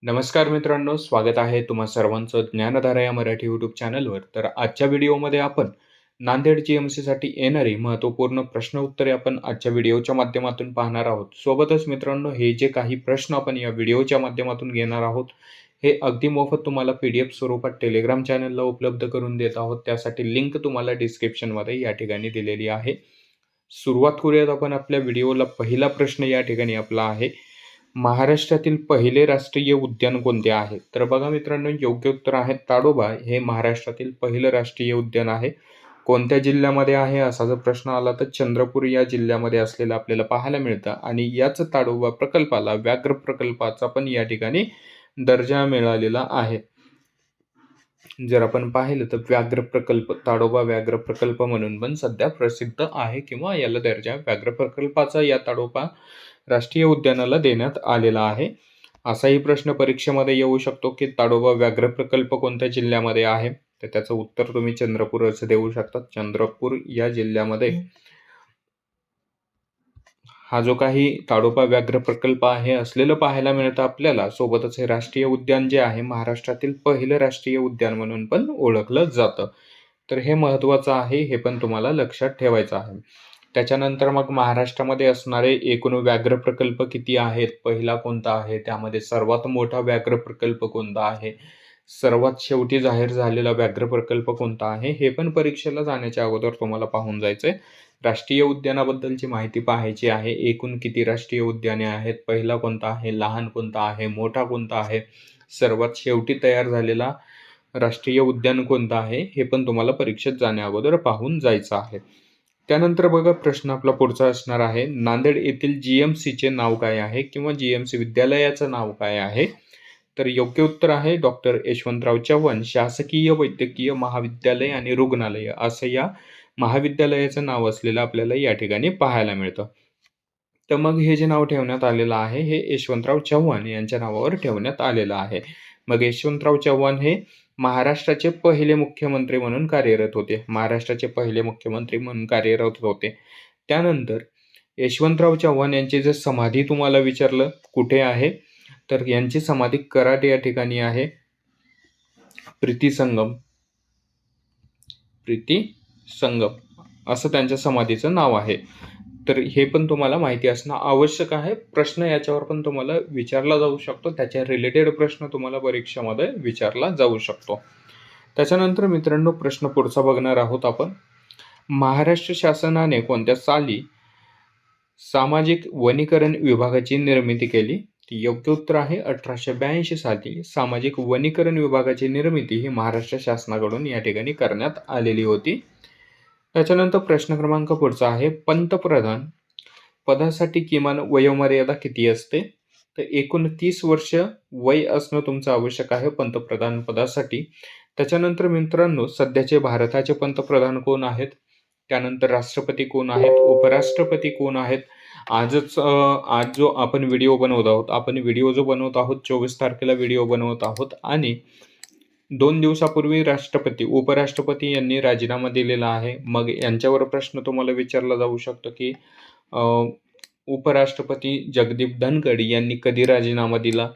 नमस्कार मित्रांनो, स्वागत आहे तुम्हा सर्वांचं ज्ञानधारा या मराठी यूट्यूब चॅनलवर. तर आजच्या व्हिडिओमध्ये आपण नांदेड जीएमसीसाठी येणारी महत्त्वपूर्ण प्रश्न उत्तरे आपण आजच्या व्हिडिओच्या माध्यमातून पाहणार आहोत. सोबतच मित्रांनो, हे जे काही प्रश्न आपण या व्हिडिओच्या माध्यमातून घेणार आहोत, हे अगदी मोफत तुम्हाला PDF स्वरूपात टेलिग्राम चॅनलला उपलब्ध करून देत आहोत. त्यासाठी लिंक तुम्हाला डिस्क्रिप्शनमध्ये या ठिकाणी दिलेली आहे. सुरुवात करूयात आपण आपल्या व्हिडिओला. पहिला प्रश्न या ठिकाणी आपला आहे, महाराष्ट्रातील पहिले राष्ट्रीय उद्यान कोणते आहे? तर बघा मित्रांनो, योग्य उत्तर आहे ताडोबा. हे महाराष्ट्रातील पहिलं राष्ट्रीय उद्यान आहे. कोणत्या जिल्ह्यामध्ये आहे असा जर प्रश्न आला तर चंद्रपूर या जिल्ह्यामध्ये असलेलं आपल्याला पाहायला मिळतं आणि याच ताडोबा प्रकल्पाला व्याघ्र प्रकल्पाचा पण या ठिकाणी दर्जा मिळालेला आहे. जर आपण पाहिलं तर व्याघ्र प्रकल्प, ताडोबा व्याघ्र प्रकल्प म्हणून पण सध्या प्रसिद्ध आहे किंवा याला दर्जा व्याघ्र प्रकल्पाचा या ताडोबा राष्ट्रीय उद्यानाला देण्यात आलेला आहे. असाही प्रश्न परीक्षेमध्ये येऊ शकतो की ताडोबा व्याघ्र प्रकल्प कोणत्या जिल्ह्यामध्ये आहे? तर त्याचं उत्तर तुम्ही चंद्रपूर असं देऊ शकता. चंद्रपूर या जिल्ह्यामध्ये हा जो काही ताडोबा व्याघ्र प्रकल्प आहे असलेलं पाहायला मिळतं आपल्याला. सोबतच हे राष्ट्रीय उद्यान जे आहे महाराष्ट्रातील पहिलं राष्ट्रीय उद्यान म्हणून पण ओळखलं जातं. तर हे महत्त्वाचं आहे, हे पण तुम्हाला लक्षात ठेवायचं आहे. त्याच्यानंतर मग महाराष्ट्रामध्ये असणारे एकूण व्याघ्र प्रकल्प किती आहेत? पहिला कोणता आहे? त्यामध्ये सर्वात मोठा व्याघ्र प्रकल्प कोणता आहे? सर्वात शेवटी जाहीर झालेला व्याघ्र प्रकल्प कोणता आहे? हे पण परीक्षेला जाण्याच्या अगोदर तुम्हाला पाहून जायचंय. राष्ट्रीय उद्यानाबद्दलची माहिती पाहायची आहे. एकूण किती राष्ट्रीय उद्याने आहेत? पहिला कोणता आहे? लहान कोणता आहे? मोठा कोणता आहे? सर्वात शेवटी तयार झालेला राष्ट्रीय उद्यान कोणतं आहे? हे पण तुम्हाला परीक्षेत जाण्या अगोदर पाहून जायचं आहे. त्यानंतर बघा, प्रश्न आपला पुढचा असणार आहे, नांदेड येथील जीएमसीचे नाव काय आहे किंवा जीएमसी विद्यालयाचं नाव काय आहे? तर योग्य उत्तर आहे डॉक्टर यशवंतराव चव्हाण शासकीय वैद्यकीय महाविद्यालय आणि रुग्णालय असं या महाविद्यालयाचं नाव असलेलं आपल्याला या ठिकाणी पाहायला मिळतं. तर मग हे जे नाव ठेवण्यात आलेलं आहे हे यशवंतराव चव्हाण यांच्या नावावर ठेवण्यात आलेलं आहे. मग यशवंतराव चव्हाण हे महाराष्ट्राचे पहिले मुख्यमंत्री म्हणून कार्यरत होते. महाराष्ट्राचे पहिले मुख्यमंत्री म्हणून कार्यरत होते. त्यानंतर यशवंतराव चव्हाण यांची जर समाधी तुम्हाला विचारलं कुठे आहे, तर यांची समाधी कराड या ठिकाणी आहे. प्रीती संगम असं त्यांच्या समाधीचं नाव आहे. तर हे पण तुम्हाला माहिती असणं आवश्यक आहे. प्रश्न याच्यावर पण तुम्हाला विचारला जाऊ शकतो. त्याच्या रिलेटेड प्रश्न तुम्हाला परीक्षेमध्ये विचारला जाऊ शकतो. त्याच्यानंतर मित्रांनो, प्रश्न पुढचा बघणार आहोत आपण. महाराष्ट्र शासनाने कोणत्या साली सामाजिक वनीकरण विभागाची निर्मिती केली? योग्य उत्तर आहे 1882 साली सामाजिक वनीकरण विभागाची निर्मिती ही महाराष्ट्र शासनाकडून या ठिकाणी करण्यात आलेली होती. त्याच्यानंतर प्रश्न क्रमांक पुढचा आहे, पंतप्रधान पदासाठी किमान वयोमर्यादा किती असते? तर 29 वर्ष वय असणं तुमचं आवश्यक आहे पंतप्रधान पदासाठी. त्याच्यानंतर मित्रांनो, सध्याचे भारताचे पंतप्रधान कोण आहेत? त्यानंतर राष्ट्रपती कोण आहेत? उपराष्ट्रपती कोण आहेत? आज जो आपण व्हिडिओ बनवत आहोत, आपण व्हिडिओ जो बनवत आहोत 24 तारखेला व्हिडिओ बनवत आहोत आणि 2 दिवसापूर्वी उपराष्ट्रपती यांनी राजीनामा दिलेला आहे. मग यांच्यावर प्रश्न तुम्हाला विचारला जाऊ शकतो की उपराष्ट्रपती जगदीप धनखड यांनी कधी राजीनामा दिला?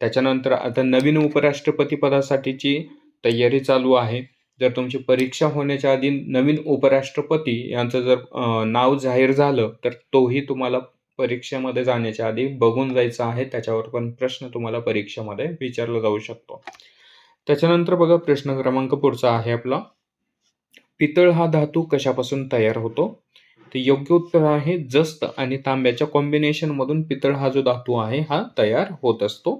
त्याच्यानंतर आता नवीन उपराष्ट्रपती पदासाठीची तयारी चालू आहे. जर तुमची परीक्षा होण्याच्या आधी नवीन उपराष्ट्रपती यांचं जर नाव जाहीर झालं तर तोही तुम्हाला परीक्षेमध्ये जाण्याच्या आधी बघून जायचं आहे. त्याच्यावर पण प्रश्न तुम्हाला परीक्षेमध्ये विचारला जाऊ शकतो. त्याच्यानंतर बघा, प्रश्न क्रमांक पुढचा आहे आपला, पितळ हा धातू कशापासून तयार होतो? तर योग्य उत्तर आहे जस्त आणि तांब्याच्या कॉम्बिनेशन मधून पितळ हा जो धातू आहे हा तयार होत असतो.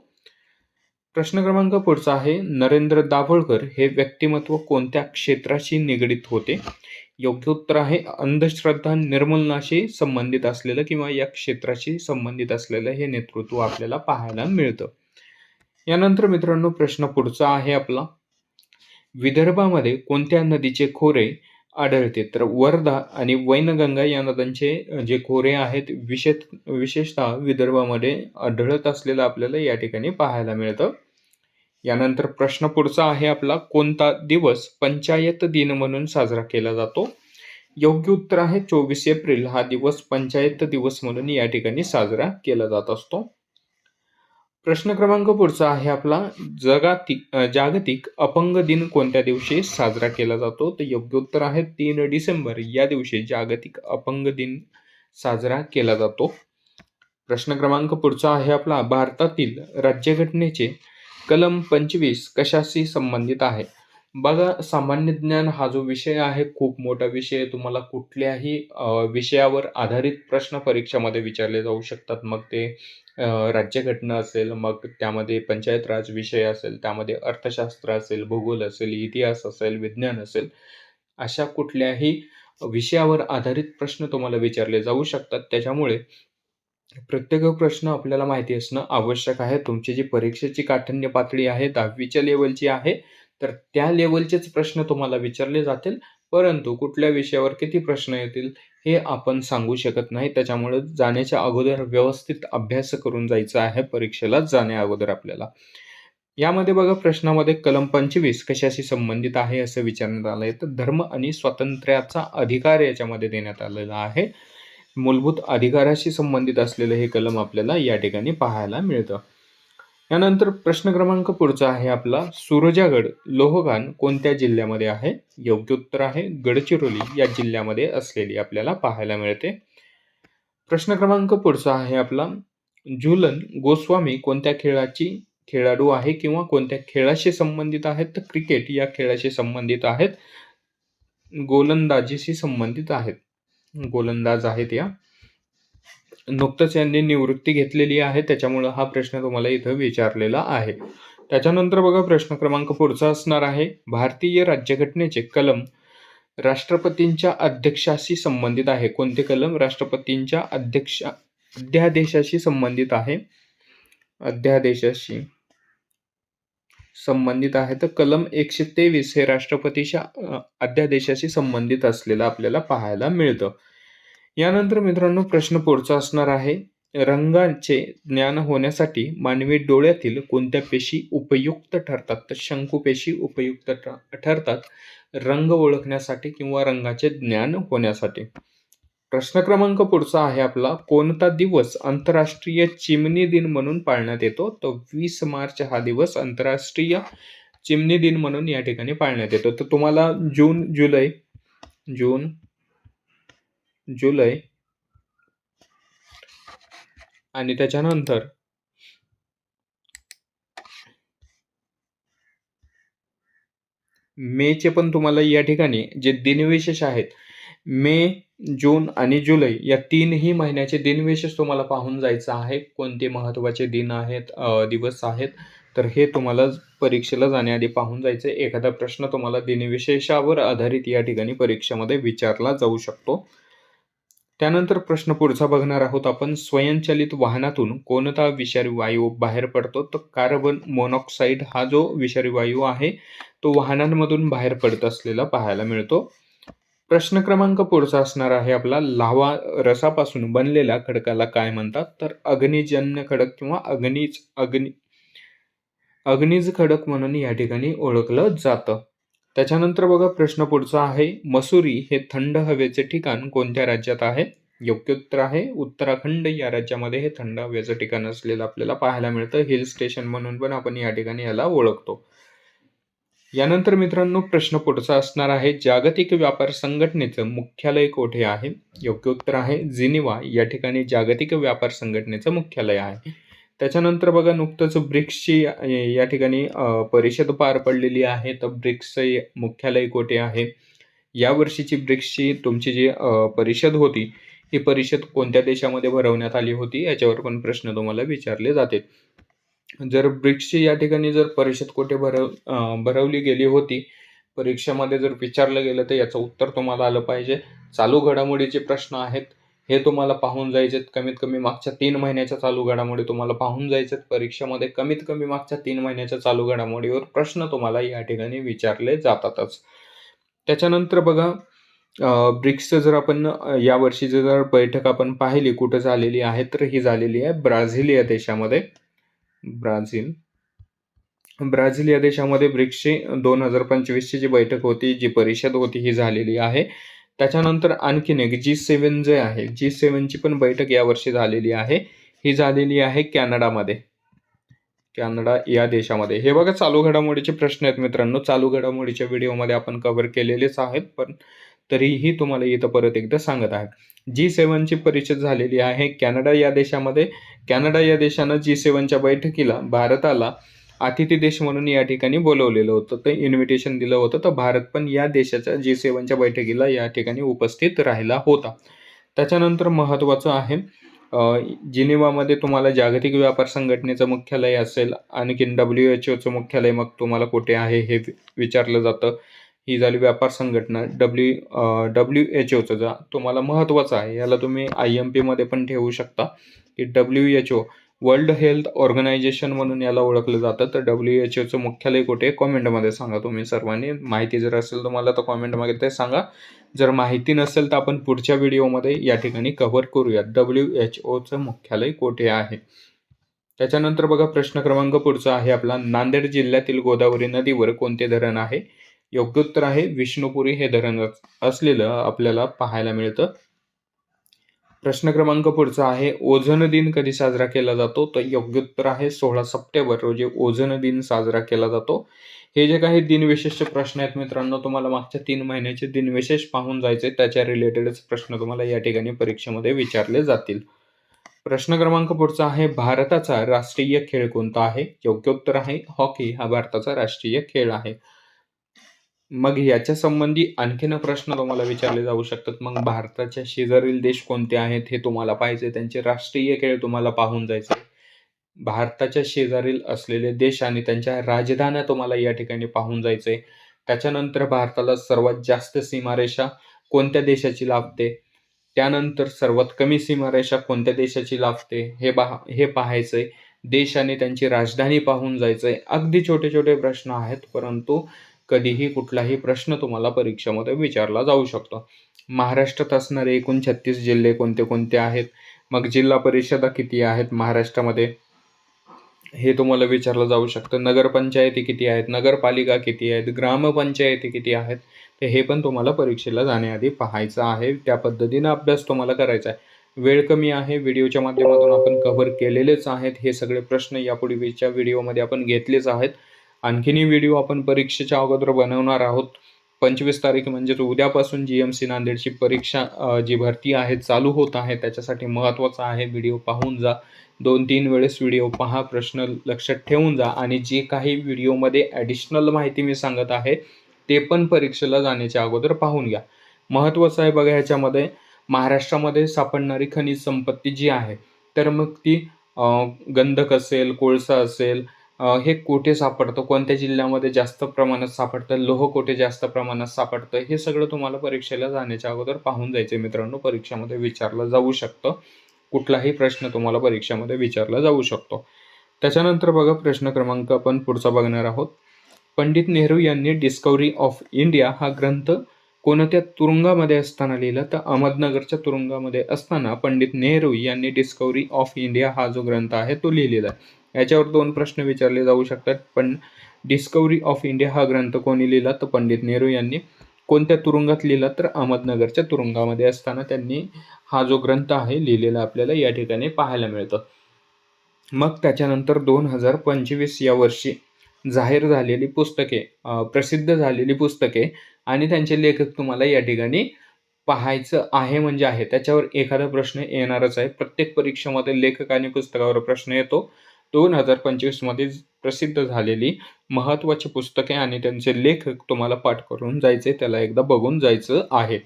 प्रश्न क्रमांक पुढचा आहे, नरेंद्र दाभोळकर हे व्यक्तिमत्व कोणत्या क्षेत्राशी निगडित होते? योग्य उत्तर आहे अंधश्रद्धा निर्मूलनाशी संबंधित असलेलं किंवा या क्षेत्राशी संबंधित असलेलं हे नेतृत्व आपल्याला पाहायला मिळतं. यानंतर मित्रांनो, प्रश्न पुढचा आहे आपला, विदर्भामध्ये कोणत्या नदीचे खोरे आढळते? तर वर्धा आणि वैनगंगा या नद्यांचे जे खोरे आहेत विशेषतः विदर्भामध्ये आढळत असलेलं आपल्याला या ठिकाणी पाहायला मिळतं. यानंतर प्रश्न पुढचा आहे आपला, कोणता दिवस पंचायत दिन म्हणून साजरा केला जातो? योग्य उत्तर आहे 24 एप्रिल हा दिवस पंचायत दिवस म्हणून या ठिकाणी साजरा केला जात असतो. प्रश्न क्रमांक पुढचा आहे आपला, जागतिक अपंग दिन कोणत्या दिवशी साजरा केला जातो? तर योग्य उत्तर आहे 3 डिसेंबर या दिवशी जागतिक अपंग दिन साजरा केला जातो. प्रश्न क्रमांक पुढचा आहे आपला, भारतातील राज्यघटनेचे कलम 25 कशाशी संबंधित आहे? बघा, सामान्य ज्ञान हा जो विषय आहे खूप मोठा विषय आहे. तुम्हाला कुठल्याही विषयावर आधारित प्रश्न परीक्षामध्ये विचारले जाऊ शकतात. मग ते राज्यघटना असेल, मग त्यामध्ये पंचायत राज विषय असेल, त्यामध्ये अर्थशास्त्र असेल, भूगोल असेल, इतिहास असेल, विज्ञान असेल, अशा कुठल्याही विषयावर आधारित प्रश्न तुम्हाला विचारले जाऊ शकतात. त्याच्यामुळे प्रत्येक प्रश्न आपल्याला माहिती असणं आवश्यक आहे. तुमची जी परीक्षेची काठिण्य पातळी आहे 10वीच्या लेव्हलची आहे, तर त्या लेव्हलचेच प्रश्न तुम्हाला विचारले जातील. परंतु कुठल्या विषयावर किती प्रश्न येतील हे आपण सांगू शकत नाही. त्याच्यामुळे जाण्याच्या अगोदर व्यवस्थित अभ्यास करून जायचं आहे परीक्षेला जाण्या अगोदर आपल्याला. यामध्ये बघा, प्रश्नामध्ये कलम 25 कशाशी संबंधित आहे असं विचारण्यात आलंय. तर धर्म आणि स्वातंत्र्याचा अधिकार याच्यामध्ये देण्यात आलेला आहे. मूलभूत अधिकाराशी संबंधित असलेलं हे कलम आपल्याला या ठिकाणी पाहायला मिळतं. यानंतर प्रश्न क्रमांक पुढचा आहे आपला, सुरजागड लोहगान कोणत्या जिल्ह्यामध्ये आहे? योग्य उत्तर आहे गडचिरोली या जिल्ह्यामध्ये असलेली आपल्याला पाहायला मिळते. प्रश्न क्रमांक पुढचा आहे आपला, झुलन गोस्वामी कोणत्या खेळाडू आहे किंवा कोणत्या खेळाशी संबंधित आहेत? तर क्रिकेट या खेळाशी संबंधित आहेत, गोलंदाजीशी संबंधित आहेत, गोलंदाज आहेत या. नुकतंच यांनी निवृत्ती घेतलेली आहे, त्याच्यामुळे हा प्रश्न तुम्हाला इथं विचारलेला आहे. त्याच्यानंतर बघा, प्रश्न क्रमांक पुढचा असणार आहे, भारतीय राज्यघटनेचे कलम राष्ट्रपतींच्या अध्यक्षाशी संबंधित आहे. कोणते कलम राष्ट्रपतींच्या अध्यादेशाशी संबंधित आहे? अध्यादेशाशी संबंधित आहे. तर कलम 123 हे राष्ट्रपतीच्या अध्यादेशाशी संबंधित असलेलं आपल्याला पाहायला मिळतं. यानंतर मित्रांनो, प्रश्न पुढचा असणार आहे, रंगाचे ज्ञान होण्यासाठी मानवी डोळ्यातील कोणत्या पेशी उपयुक्त ठरतात? तर शंकुपेशी उपयुक्त ठरतात रंग ओळखण्यासाठी किंवा रंगाचे ज्ञान होण्यासाठी. प्रश्न क्रमांक पुढचा आहे आपला, कोणता दिवस आंतरराष्ट्रीय चिमणी दिन म्हणून पाळण्यात येतो? तर 20 मार्च हा दिवस आंतरराष्ट्रीय चिमणी दिन म्हणून या ठिकाणी पाळण्यात येतो. तर तुम्हाला जून जुलै आणि त्याच्यानंतर मेचे पण तुम्हाला या ठिकाणी जे दिनविशेष आहेत, मे, जून आणि जुलै या 3ही महिन्याचे दिनविशेष तुम्हाला पाहून जायचं आहे. कोणते महत्त्वाचे दिन आहेत, दिवस आहेत, तर हे तुम्हाला परीक्षेला जाण्याआधी पाहून जायचं. एखादा प्रश्न तुम्हाला दिनविशेषावर आधारित या ठिकाणी परीक्षेमध्ये विचारला जाऊ शकतो. त्यानंतर प्रश्न पुढचा बघणार आहोत आपण, स्वयंचलित वाहनातून कोणता विषारी वायू बाहेर पडतो? तर कार्बन मोनॉक्साईड हा जो विषारी वायू आहे तो वाहनांमधून बाहेर पडत असलेला पाहायला मिळतो. प्रश्न क्रमांक पुढचा असणार आहे आपला, लाव्हा रसापासून बनलेल्या खडकाला काय म्हणतात? तर अग्निजन्य खडक किंवा अग्निज खडक म्हणून या ठिकाणी ओळखलं जातं. त्याच्यानंतर बघा, प्रश्न पुढचा आहे, मसुरी हे थंड हवेचे ठिकाण कोणत्या राज्यात आहे? योग्य उत्तर आहे उत्तराखंड या राज्यामध्ये हे थंड हवेचं ठिकाण असलेलं आपल्याला पाहायला मिळतं. हिल स्टेशन म्हणून पण आपण या ठिकाणी याला ओळखतो. यानंतर मित्रांनो, प्रश्न पुढचा असणार आहे, जागतिक व्यापार संघटनेचं मुख्यालय कोठे आहे? योग्य उत्तर आहे जिनिव्हा या ठिकाणी जागतिक व्यापार संघटनेचं मुख्यालय आहे. त्याच्यानंतर बघा, नुकतंच ब्रिक्सची या ठिकाणी परिषद पार पडलेली आहे. तर ब्रिक्सचे मुख्यालय कोठे आहे? यावर्षीची ब्रिक्सची तुमची जी परिषद होती, ही परिषद कोणत्या देशामध्ये भरवण्यात आली होती? याच्यावर पण प्रश्न तुम्हाला विचारले जाते. जर ब्रिक्सची या ठिकाणी जर परिषद कोठे भरवली गेली होती, परीक्षेमध्ये जर विचारलं गेलं तर याचं उत्तर तुम्हाला आलं पाहिजे. चालू घडामोडीचे प्रश्न आहेत, हे तुम्हाला पाहून जायचेत. कमीत कमी मागच्या 3 महिन्याच्या चालू घडामोडी तुम्हाला पाहून जायचेत. परीक्षेमध्ये कमीत कमी मागच्या 3 महिन्याच्या चालू घडामोडीवर प्रश्न तुम्हाला या ठिकाणी विचारले जातातच. त्याच्यानंतर बघा, ब्रिक्सचं जर आपण यावर्षीची जर बैठक आपण पाहिली कुठं झालेली आहे, तर ही झालेली आहे ब्राझील या देशामध्ये. ब्राझील या देशामध्ये ब्रिक्सची 2025ची जी बैठक होती, जी परिषद होती, ही झालेली आहे. त्याच्यानंतर आणखीन एक G7 जे आहे, G7ची पण बैठक यावर्षी झालेली आहे. ही झालेली आहे कॅनडामध्ये. कॅनडा या देशामध्ये. हे बघा चालू घडामोडीचे प्रश्न आहेत मित्रांनो. चालू घडामोडीच्या व्हिडिओमध्ये आपण कव्हर केलेलेच आहेत, पण तरीही तुम्हाला इथं परत एकदा सांगत आहे. G7ची परिषद झालेली आहे कॅनडा या देशामध्ये. कॅनडा या देशानं G7च्या बैठकीला भारताला अतिथी देश म्हणून या ठिकाणी बोलवलेलं होतं. ते इन्व्हिटेशन दिलं होतं. तर भारत पण या देशाच्या G7च्या बैठकीला या ठिकाणी उपस्थित राहिला होता. त्याच्यानंतर महत्त्वाचं आहे जिनिव्हामध्ये तुम्हाला जागतिक व्यापार संघटनेचं मुख्यालय असेल. आणखीन WHOचं मुख्यालय मग तुम्हाला कुठे आहे हे विचारलं जातं. ही झाली व्यापार संघटना. WHOचं तुम्हाला महत्त्वाचं आहे. याला तुम्ही IMPमध्ये पण ठेवू शकता की WHO वर्ल्ड हेल्थ ऑर्गनायझेशन म्हणून याला ओळखलं जातं. तर WHOचं मुख्यालय कुठे कॉमेंटमध्ये सांगा तुम्ही सर्वांनी. माहिती जर असेल तुम्हाला तर कॉमेंटमध्ये ते सांगा. जर माहिती नसेल तर आपण पुढच्या व्हिडिओमध्ये या ठिकाणी कव्हर करूयात WHOचं मुख्यालय कुठे आहे. त्याच्यानंतर बघा प्रश्न क्रमांक पुढचा आहे आपला. नांदेड जिल्ह्यातील गोदावरी नदीवर कोणते धरण आहे? योग्य उत्तर आहे विष्णुपुरी हे धरण असलेलं आपल्याला पाहायला मिळतं. प्रश्न क्रमांक पुढचा आहे. ओझोन दिन कधी साजरा केला जातो? तर योग्य उत्तर आहे 16 सप्टेंबर रोजी ओझोन दिन साजरा केला जातो. हे जे काही दिनविशेष प्रश्न आहेत मित्रांनो, तुम्हाला मागच्या 3 महिन्याचे दिनविशेष पाहून जायचे. त्याच्या रिलेटेडच प्रश्न तुम्हाला या ठिकाणी परीक्षेमध्ये विचारले जातील. प्रश्न क्रमांक पुढचा आहे. भारताचा राष्ट्रीय खेळ कोणता आहे? योग्य उत्तर आहे हॉकी हा भारताचा राष्ट्रीय खेळ आहे. मग याच्या संबंधी आणखीन प्रश्न तुम्हाला विचारले जाऊ शकतात. मग भारताच्या शेजारील देश कोणते आहेत हे तुम्हाला पाहिजे. त्यांचे राष्ट्रीय खेळ तुम्हाला पाहून जायचे. भारताच्या शेजारील असलेले देश आणि त्यांच्या राजधान्या तुम्हाला या ठिकाणी पाहून जायचे. त्याच्यानंतर भारताला सर्वात जास्त सीमारेषा कोणत्या देशाची लाभते, त्यानंतर सर्वात कमी सीमारेषा कोणत्या देशाची लाभते हे पाहायचंय. देश आणि त्यांची राजधानी पाहून जायचंय. अगदी छोटे छोटे प्रश्न आहेत, परंतु कधीही कुठलाही प्रश्न तुम्हाला परीक्षेमध्ये विचारला जाऊ शकतो. महाराष्ट्रात असणारे एकूण 36 जिल्हे कोणते कोणते आहेत, मग जिल्हा परिषदा किती आहेत महाराष्ट्रामध्ये हे तुम्हाला विचारलं जाऊ शकतं. नगरपंचायती किती आहेत, नगरपालिका किती आहेत, ग्रामपंचायती किती आहेत, तर हे पण तुम्हाला परीक्षेला जाण्याआधी पाहायचं आहे. त्या पद्धतीनं अभ्यास तुम्हाला करायचा आहे. वेळ कमी आहे. व्हिडिओच्या माध्यमातून आपण कव्हर केलेलेच आहेत. हे सगळे प्रश्न यापूर्वीच्या व्हिडिओमध्ये आपण घेतलेच आहेत. आणखीनही व्हिडिओ आपण परीक्षेच्या अगोदर बनवणार आहोत. 25 तारीख म्हणजेच उद्यापासून GMC नांदेडची परीक्षा जी भरती आहे चालू होत आहे. त्याच्यासाठी महत्त्वाचं आहे व्हिडिओ पाहून जा. 2-3 वेळेस व्हिडिओ पहा, प्रश्न लक्षात ठेवून जा आणि जे काही व्हिडिओमध्ये ॲडिशनल माहिती मी सांगत आहे ते पण परीक्षेला जाण्याच्या अगोदर पाहून घ्या. महत्त्वाचं आहे बघा ह्याच्यामध्ये महाराष्ट्रामध्ये सापडणारी खनिज संपत्ती जी आहे, तर मग ती गंधक असेल, कोळसा असेल, हे कुठे सापडतं, कोणत्या जिल्ह्यामध्ये जास्त प्रमाणात सापडतं, लोह कुठे जास्त प्रमाणात सापडतं, हे सगळं तुम्हाला परीक्षेला जाण्याच्या अगोदर पाहून जायचं मित्रांनो. परीक्षेमध्ये विचारलं जाऊ शकतं. कुठलाही प्रश्न तुम्हाला परीक्षेमध्ये विचारला जाऊ शकतो. त्याच्यानंतर बघा प्रश्न क्रमांक आपण पुढचा बघणार आहोत. पंडित नेहरू यांनी डिस्कव्हरी ऑफ इंडिया हा ग्रंथ कोणत्या तुरुंगामध्ये असताना लिहिला? तर अहमदनगरच्या तुरुंगामध्ये असताना पंडित नेहरू यांनी डिस्कव्हरी ऑफ इंडिया हा जो ग्रंथ आहे तो लिहिलेला आहे. याच्यावर 2 प्रश्न विचारले जाऊ शकतात. पण डिस्कव्हरी ऑफ इंडिया हा ग्रंथ कोणी लिहिला? तर पंडित नेहरू यांनी. कोणत्या तुरुंगात लिहिला? तर अहमदनगरच्या तुरुंगामध्ये असताना त्यांनी हा जो ग्रंथ आहे लिहिलेला आपल्याला या ठिकाणी पाहायला मिळतं. मग त्याच्यानंतर 2025 या वर्षी जाहीर झालेली पुस्तके, प्रसिद्ध झालेली पुस्तके आणि त्यांचे लेखक तुम्हाला या ठिकाणी पाहायचं आहे म्हणजे आहे. त्याच्यावर एखादा प्रश्न येणारच आहे. प्रत्येक परीक्षेमध्ये लेखक आणि पुस्तकावर प्रश्न येतो. 2025 मध्ये प्रसिद्ध झालेली महत्त्वाची पुस्तके आणि त्यांचे लेखक तुम्हाला पाठ करून जायचे, त्याला एकदा बघून जायचं आहे.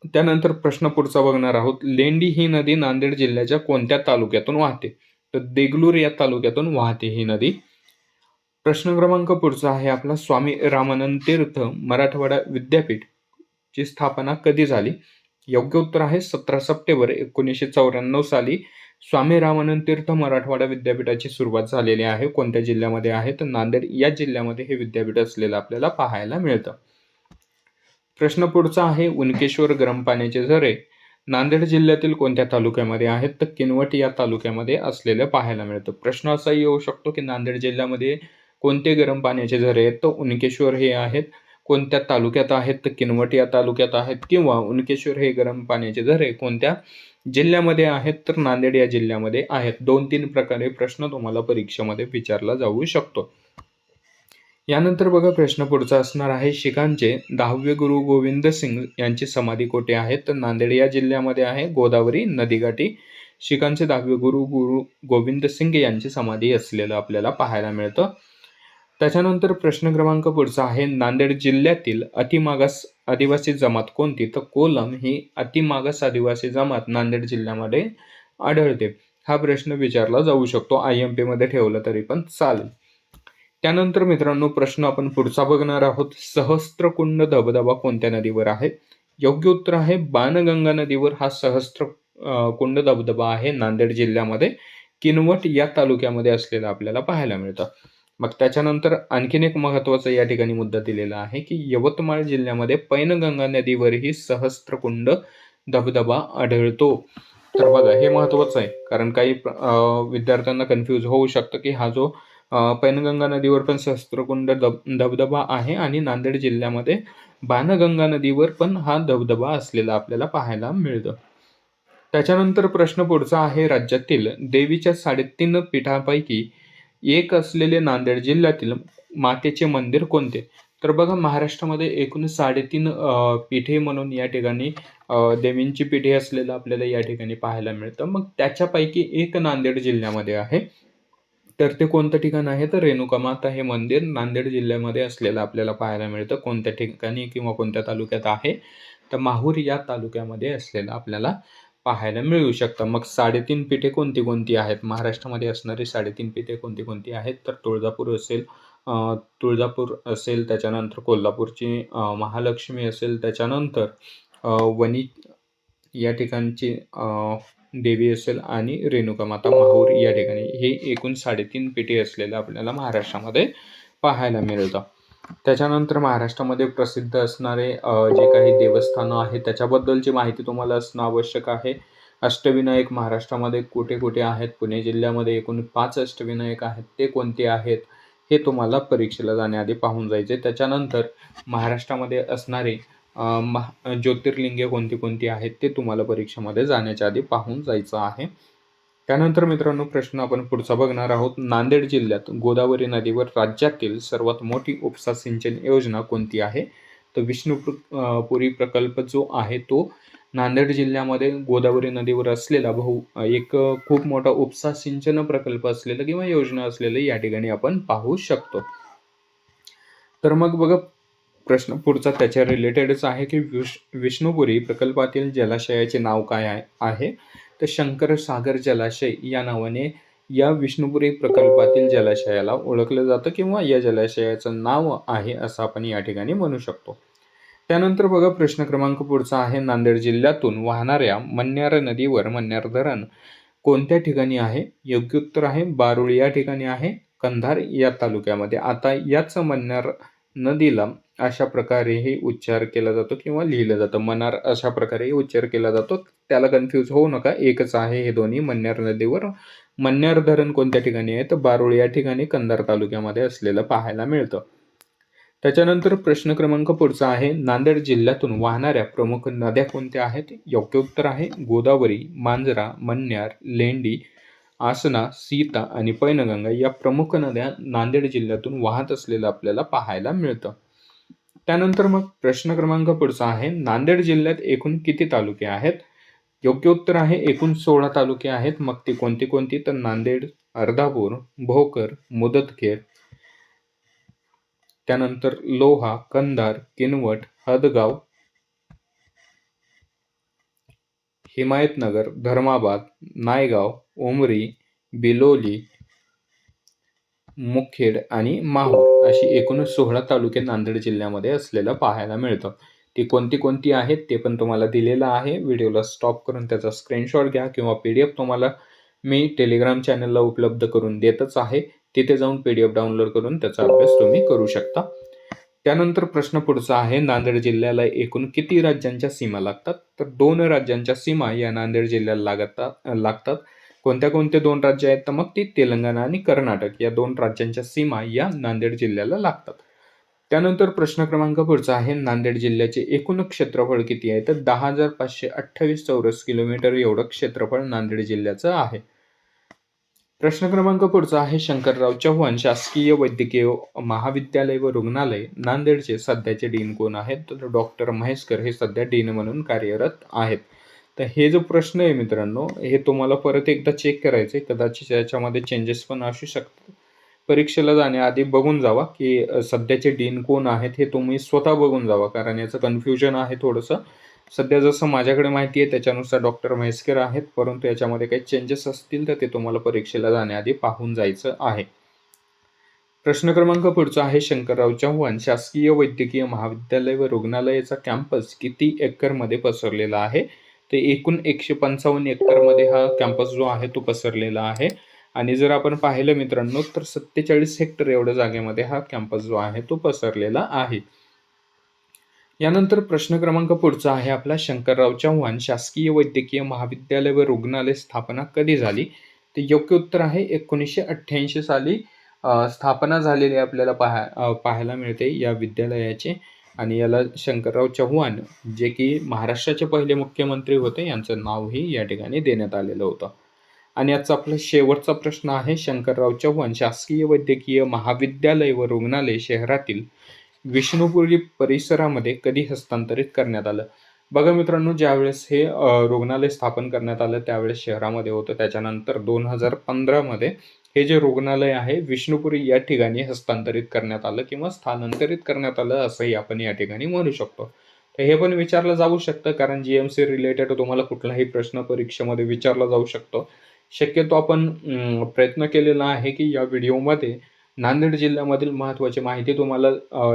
त्यानंतर प्रश्न पुढचा बघणार आहोत. लेंडी ही नदी नांदेड जिल्ह्याच्या कोणत्या तालुक्यातून वाहते? तर देगलूर या तालुक्यातून वाहते ही नदी. प्रश्न क्रमांक पुढचा आहे आपला. स्वामी रामानंद तीर्थ मराठवाडा विद्यापीठ ची स्थापना कधी झाली? योग्य उत्तर आहे 17 सप्टेंबर 1994 साली स्वामी रामानंद तीर्थ मराठवाडा विद्यापीठाची सुरुवात झालेली आहे. कोणत्या जिल्ह्यामध्ये आहे? तर नांदेड या जिल्ह्यामध्ये हे विद्यापीठ असलेलं आपल्याला पाहायला मिळतं. प्रश्न पुढचा आहे. उनकेश्वर गरम पाण्याचे झरे नांदेड जिल्ह्यातील कोणत्या तालुक्यामध्ये आहेत? तर किनवट या तालुक्यामध्ये असलेलं पाहायला मिळतं. प्रश्न असा येऊ शकतो की नांदेड जिल्ह्यामध्ये कोणते गरम पाण्याचे झरे आहेत? तर उनकेश्वर हे आहेत. कोणत्या तालुक्यात आहेत? तर किनवट या तालुक्यात आहेत. किंवा उनकेश्वर हे गरम पाण्याचे झरे कोणत्या जिल्ह्यामध्ये आहेत तर नांदेड या जिल्ह्यामध्ये आहेत. 2-3 प्रकारे प्रश्न तुम्हाला परीक्षेमध्ये विचारला जाऊ शकतो. यानंतर बघा प्रश्न पुढचा असणार आहे, शिखांचे 10वे गुरु गोविंद सिंग यांची समाधी कुठे आहे? तर नांदेड या जिल्ह्यामध्ये आहे, गोदावरी नदीकाठी शिखांचे 10वे गुरु गोविंद सिंग यांची समाधी असलेलं आपल्याला पाहायला मिळतं. त्याच्यानंतर प्रश्न क्रमांक पुढचा आहे, नांदेड जिल्ह्यातील अतिमागास आदिवासी जमात कोणती? तर कोलम ही अतिमागास आदिवासी जमात नांदेड जिल्ह्यामध्ये आढळते. हा प्रश्न विचारला जाऊ शकतो, IMP मध्ये ठेवला तरी पण चालेल. त्यानंतर मित्रांनो प्रश्न आपण पुढचा बघणार आहोत, सहस्त्रकुंड धबधबा कोणत्या नदीवर आहे? योग्य उत्तर आहे बाणगंगा नदीवर हा कुंड धबधबा आहे नांदेड जिल्ह्यामध्ये किनवट या तालुक्यामध्ये असलेला आपल्याला पाहायला मिळतं. मग त्याच्यानंतर आणखीन एक महत्त्वाचा या ठिकाणी मुद्दा दिलेला आहे की यवतमाळ जिल्ह्यामध्ये पैनगंगा नदीवरही सहस्त्रकुंड धबधबा आढळतो. तर बघा हे महत्त्वाचं आहे, कारण काही विद्यार्थ्यांना कन्फ्यूज होऊ शकतं की हा जो पैनगंगा नदीवर पण सहस्त्रकुंड धबधबा आहे आणि नांदेड जिल्ह्यामध्ये बाणगंगा नदीवर पण हा धबधबा असलेला आपल्याला पाहायला मिळतं. त्याच्यानंतर प्रश्न पुढचा आहे, राज्यातील देवीच्या 3.5 पीठांपैकी एक असलेले नांदेड जिल्ह्यातील मातेचे मंदिर कोणते? तर बघा महाराष्ट्रामध्ये एकूण 3.5 पीठे म्हणून या ठिकाणी देवींची पीठे असलेलं आपल्याला या ठिकाणी पाहायला मिळतं. मग त्याच्यापैकी एक नांदेड जिल्ह्यामध्ये आहे. तर ते कोणतं ठिकाण आहे? तर रेणुकामाता हे मंदिर नांदेड जिल्ह्यामध्ये असलेलं आपल्याला पाहायला मिळतं. कोणत्या ठिकाणी किंवा कोणत्या तालुक्यात आहे? तर माहूर या तालुक्यामध्ये असलेलं आपल्याला पाहायला मिळू शकतं. मग 3.5 पीठे कोणती कोणती आहेत? महाराष्ट्रामध्ये असणारी 3.5 पीठे कोणती कोणती आहेत? तर तुळजापूर असेल, त्याच्यानंतर कोल्हापूरची महालक्ष्मी असेल, त्याच्यानंतर वणी या ठिकाणची देवी असेल आणि रेणुकामाता माहूर या ठिकाणी हे एकूण 3.5 पीठे असलेलं आपल्याला महाराष्ट्रामध्ये पाहायला मिळतं. त्याच्यानंतर महाराष्ट्रामध्ये प्रसिद्ध असणारे जे काही देवस्थानं आहेत त्याच्याबद्दलची माहिती तुम्हाला असणं आवश्यक आहे. अष्टविनायक महाराष्ट्रामध्ये कुठे कुठे आहेत? पुणे जिल्ह्यामध्ये एकूण 5 अष्टविनायक आहेत. ते कोणते आहेत? हे तुम्हाला परीक्षेला जाण्याआधी पाहून जायचे. त्याच्यानंतर महाराष्ट्रामध्ये असणारे ज्योतिर्लिंगे कोणती कोणती आहेत ते तुम्हाला परीक्षेमध्ये जाण्याच्या आधी पाहून जायचं आहे. त्यानंतर मित्रांनो प्रश्न आपण पुढचा बघणार आहोत, नांदेड जिल्ह्यात गोदावरी नदीवर राज्यातील सर्वात मोठी उपसा सिंचन योजना कोणती आहे? तर विष्णुपुरी प्रकल्प जो आहे तो नांदेड जिल्ह्यामध्ये गोदावरी नदीवर असलेला एक खूप मोठा उपसा सिंचन प्रकल्प असलेला किंवा योजना असलेलं या ठिकाणी आपण पाहू शकतो. तर मग बघा प्रश्न पुढचा त्याच्या रिलेटेडच आहे की विष्णुपुरी प्रकल्पातील जलाशयाचे नाव काय आहे? तर शंकर सागर जलाशय या नावाने या विष्णुपुरी प्रकल्पातील जलाशयाला ओळखलं जातं किंवा या जलाशयाचं नाव आहे असं आपण या ठिकाणी म्हणू शकतो. त्यानंतर बघा प्रश्न क्रमांक पुढचा आहे, नांदेड जिल्ह्यातून वाहणाऱ्या मन्यार नदीवर मन्यार धरण कोणत्या ठिकाणी आहे? योग्य उत्तर आहे बारुळ या ठिकाणी आहे, कंधार या तालुक्यामध्ये. आता याच मन्यार नदीला अशा प्रकारेही उच्चार केला जातो किंवा लिहिलं जातं, मनार अशा प्रकारेही उच्चार केला जातो. त्याला कन्फ्यूज होऊ नका, एकच आहे हे दोन्ही. मन्यार नदीवर मन्यार धरण कोणत्या ठिकाणी आहे? तर बारुळ या ठिकाणी कंधार तालुक्यामध्ये असलेलं पाहायला मिळतं. त्याच्यानंतर प्रश्न क्रमांक पुढचा आहे, नांदेड जिल्ह्यातून वाहणाऱ्या प्रमुख नद्या कोणत्या आहेत? योग्य उत्तर आहे गोदावरी, मांजरा, मन्यार, लेंडी, आसना, सीता आणि पैनगंगा या प्रमुख नद्या नांदेड जिल्ह्यातून वाहत असलेलं आपल्याला पाहायला मिळतं. त्यानंतर मग प्रश्न क्रमांक पुढचा आहे, नांदेड जिल्ह्यात एकूण किती तालुके आहेत? योग्य उत्तर आहे एकूण 16 तालुके आहेत. मग ती कोणती कोणती? तर नांदेड, अर्धापूर, भोकर, मुदतखेड, त्यानंतर लोहा, कंधार, किनवट, हदगाव, हिमायतनगर, धर्माबाद, नायगाव, उमरी, बिलोली, मुखेड आणि माहूर अशी एकूण 16 तालुके नांदेड जिल्ह्यामध्ये असलेलं पाहायला मिळतं. ती कोणती कोणती आहेत ते पण तुम्हाला दिलेलं आहे. व्हिडिओला स्टॉप करून त्याचा स्क्रीनशॉट घ्या किंवा PDF तुम्हाला मी टेलिग्राम चॅनलला उपलब्ध करून देतच आहे. तिथे जाऊन PDF डाउनलोड करून त्याचा अभ्यास तुम्ही करू शकता. त्यानंतर प्रश्न पुढचा आहे, नांदेड जिल्ह्याला एकूण किती राज्यांच्या सीमा लागतात? तर 2 राज्यांच्या सीमा या नांदेड जिल्ह्याला लागतात. कोणत्या कोणते 2 राज्य आहेत? तर मग ती तेलंगणा आणि कर्नाटक या 2 राज्यांच्या सीमा या नांदेड जिल्ह्याला लागतात. त्यानंतर प्रश्न क्रमांक पुढचा आहे, नांदेड जिल्ह्याचे एकूण क्षेत्रफळ किती आहे? तर 10,528 चौरस किलोमीटर एवढं क्षेत्रफळ नांदेड जिल्ह्याचं आहे. प्रश्न क्रमांक पुढचा आहे, शंकरराव चव्हाण शासकीय वैद्यकीय महाविद्यालय व रुग्णालय नांदेडचे सध्याचे डीन कोण आहेत? तर डॉक्टर महेशकर हे सध्या डीन म्हणून कार्यरत आहेत. तर हे जो प्रश्न आहे मित्रांनो, हे तुम्हाला परत एकदा चेक करायचे, कदाचित याच्यामध्ये चेंजेस पण असू शकतात. परीक्षेला जाण्याआधी बघून जावा की सध्याचे डीन कोण आहेत हे तुम्ही स्वतः बघून जावा, कारण याचं कन्फ्युजन आहे थोडंसं. सध्या जसं माझ्याकडे माहिती आहे त्याच्यानुसार डॉक्टर म्हैसकर आहेत, परंतु याच्यामध्ये काही चेंजेस असतील तर ते तुम्हाला परीक्षेला जाण्याआधी पाहून जायचं आहे. प्रश्न क्रमांक पुढचा आहे, शंकरराव चव्हाण शासकीय वैद्यकीय महाविद्यालय व रुग्णालयाचा कॅम्पस किती एकरमध्ये पसरलेला आहे? ते एकूण 155 एकरमध्ये हा कॅम्पस जो आहे तो पसरलेला आहे. आणि जर आपण पाहिलं मित्रांनो तर 47 हेक्टर एवढ्या जागेमध्ये हा कॅम्पस जो आहे तो पसरलेला आहे. यानंतर प्रश्न क्रमांक पुढचा आहे आपला, शंकरराव चव्हाण शासकीय वैद्यकीय महाविद्यालय व रुग्णालय स्थापना कधी झाली? तर योग्य उत्तर आहे 1988 साली स्थापना झालेली आपल्याला पाहायला मिळते या विद्यालयाची. आणि याला शंकरराव चव्हाण जे की महाराष्ट्राचे पहिले मुख्यमंत्री होते यांचं नावही या ठिकाणी देण्यात आलेलं होतं. आणि आजचा आपला शेवटचा प्रश्न आहे, शंकरराव चव्हाण शासकीय वैद्यकीय महाविद्यालय व रुग्णालय शहरातील विष्णुपुरी परिसरामध्ये कधी हस्तांतरित करण्यात आलं? बघा मित्रांनो, ज्यावेळेस हे रुग्णालय स्थापन करण्यात आलं त्यावेळेस शहरामध्ये होतं. त्याच्यानंतर 2015 मध्ये हे जे रुग्णालय आहे विष्णुपुरी या ठिकाणी हस्तांतरित करण्यात आलं किंवा स्थानांतरित करण्यात आलं असंही आपण या ठिकाणी म्हणू शकतो. तर हे पण विचारलं जाऊ शकतं, कारण GMC रिलेटेड तुम्हाला कुठलाही प्रश्न परीक्षेमध्ये विचारला जाऊ शकतो. शक्यतो आपण प्रयत्न केलेला आहे की या व्हिडिओमध्ये नांदेड जिल्ह्यामधील महत्त्वाची माहिती तुम्हाला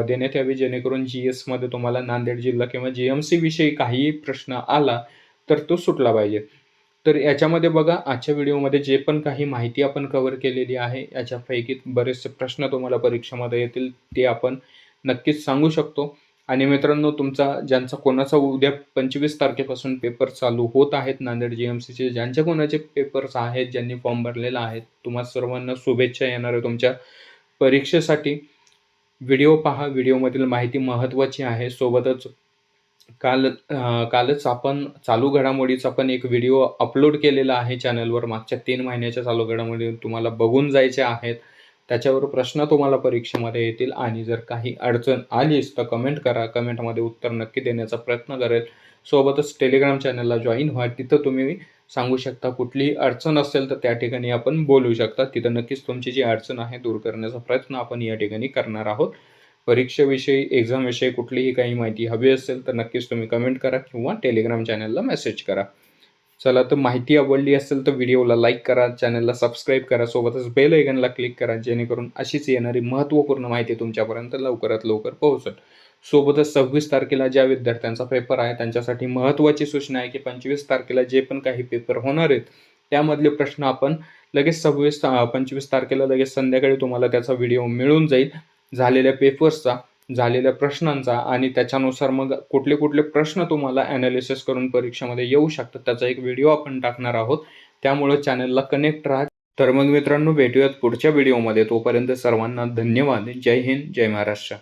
देण्यात यावी, जेणेकरून GS मध्ये तुम्हाला नांदेड जिल्हा किंवा GMC विषयी काहीही प्रश्न आला तर तो सुटला पाहिजे. तर याच्यामध्ये बघा, आजच्या व्हिडिओमध्ये जे पण काही माहिती आपण कव्हर केलेली आहे याच्यापैकी बरेचसे प्रश्न तुम्हाला परीक्षेमध्ये येतील ते आपण नक्कीच सांगू शकतो. आणि मित्रांनो, ज्यांचा कोणाचा उद्या 25 तारखेपासून पेपर चालू होत आहेत नांदेड GMCचे, ज्यांच्या कोणाचे पेपर्स आहेत, ज्यांनी फॉर्म भरलेला आहे, तुम्हा सर्वांना शुभेच्छा येणार आहे तुमच्या परीक्षेसाठी. व्हिडिओ पहा, व्हिडिओमधील माहिती महत्त्वाची आहे. सोबतच कालच आपण चालू घडामोडीचा पण एक व्हिडिओ अपलोड केलेला आहे चॅनलवर. मागच्या 3 महिन्याच्या चालू घडामोडी तुम्हाला बघून जायच्या आहेत. त्याच्यावर प्रश्न तुम्हाला परीक्षेमध्ये येतील आणि जर काही अडचण आलीच तर कमेंट करा. कमेंटमध्ये उत्तर नक्की देण्याचा प्रयत्न करेल. सोबतच टेलिग्राम चॅनलला जॉईन व्हा. तिथं तुम्ही सांगू शकता, कुठलीही अडचण असेल तर त्या ठिकाणी आपण बोलू शकता. तिथं नक्कीच तुमची जी अडचण आहे दूर करण्याचा प्रयत्न आपण या ठिकाणी करणार आहोत. परीक्षेविषयी, एक्झामविषयी कुठलीही काही माहिती हवी असेल तर नक्कीच तुम्ही कमेंट करा किंवा टेलिग्राम चॅनलला मेसेज करा. चला, तर माहिती आवडली असेल तर व्हिडिओला लाईक करा, चॅनलला सबस्क्राईब करा, सोबतच बेल आयकॉनला क्लिक करा, जेणेकरून अशीच येणारी महत्त्वपूर्ण माहिती तुमच्यापर्यंत लवकरात लवकर पोहोचेल. सोबतच 26 तारखेला ज्या विद्यार्थ्यांचा पेपर आहे त्यांच्यासाठी महत्त्वाची सूचना आहे की 25 तारखेला जे पण काही पेपर होणार आहेत त्यामधले प्रश्न आपण लगेच 25 तारखेला लगेच संध्याकाळी तुम्हाला त्याचा व्हिडिओ मिळून जाईल, झालेल्या पेपर्सचा, झालेल्या प्रश्नांचा, आणि त्याच्यानुसार मग कुठले कुठले प्रश्न तुम्हाला ॲनालिसिस करून परीक्षेमध्ये येऊ शकतात त्याचा एक व्हिडिओ आपण टाकणार आहोत. त्यामुळे चॅनलला कनेक्ट राहा. तर मग मित्रांनो, भेटूयात पुढच्या व्हिडिओमध्ये. तोपर्यंत सर्वांना धन्यवाद. जय हिंद, जय महाराष्ट्र.